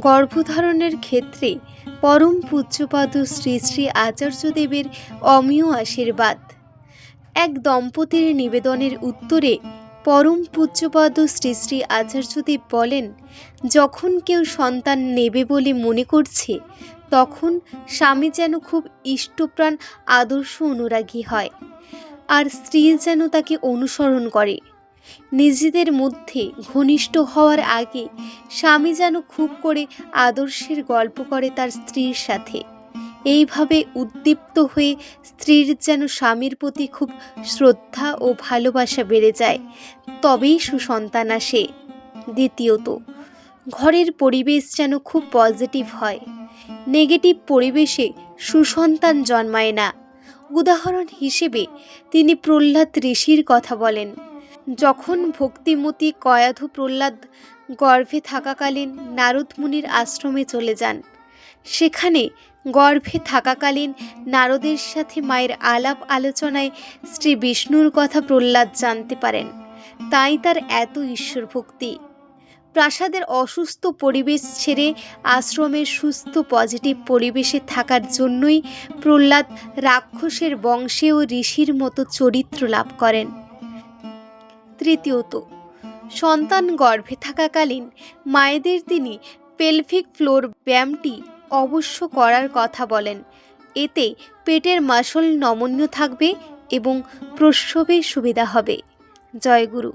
গর্ভধারণের ক্ষেত্রে পরম পূজ্যপাদ শ্রী শ্রী আচার্যদেবের অমীয় আশীর্বাদ। এক দম্পতির নিবেদনের উত্তরে পরম পূজ্যপাদ শ্রী শ্রী আচার্যদেব বলেন, যখন কেউ সন্তান নেবে বলে মনে করছে তখন স্বামী যেন খুব ইষ্টপ্রাণ আদর্শ অনুরাগী হয়, আর স্ত্রী যেন তাকে অনুসরণ করে। নিজেদের মধ্যে ঘনিষ্ঠ হওয়ার আগে স্বামী যেন খুব করে আদর্শের গল্প করে তার স্ত্রীর সাথে। এইভাবে উদ্দীপ্ত হয়ে স্ত্রীর যেন স্বামীর প্রতি খুব শ্রদ্ধা ও ভালোবাসা বেড়ে যায়, তবেই সুসন্তান আসে। দ্বিতীয়ত, ঘরের পরিবেশ যেন খুব পজিটিভ হয়। নেগেটিভ পরিবেশে সুসন্তান জন্মায় না। উদাহরণ হিসেবে তিনি প্রহ্লাদ ঋষির কথা বলেন। যখন ভক্তিমতী কয়াধু প্রহ্লাদ গর্ভে থাকাকালীন নারদ মুনির আশ্রমে চলে যান, সেখানে গর্ভে থাকাকালীন নারদের সাথে মায়ের আলাপ আলোচনায় শ্রী বিষ্ণুর কথা প্রহ্লাদ জানতে পারেন, তাই তার এত ঈশ্বর ভক্তি। প্রাসাদের অসুস্থ পরিবেশ ছেড়ে আশ্রমের সুস্থ পজিটিভ পরিবেশে থাকার জন্যই প্রহ্লাদ রাক্ষসের বংশে ও ঋষির মতো চরিত্র লাভ করেন। তৃতীয়ত, সন্তান গর্ভে থাকাকালীন মায়েদের তিনি পেলভিক ফ্লোর ব্যায়ামটি অবশ্য করার কথা বলেন। এতে পেটের মাসল নমনীয় থাকবে এবং প্রসবে সুবিধা হবে। জয় গুরু।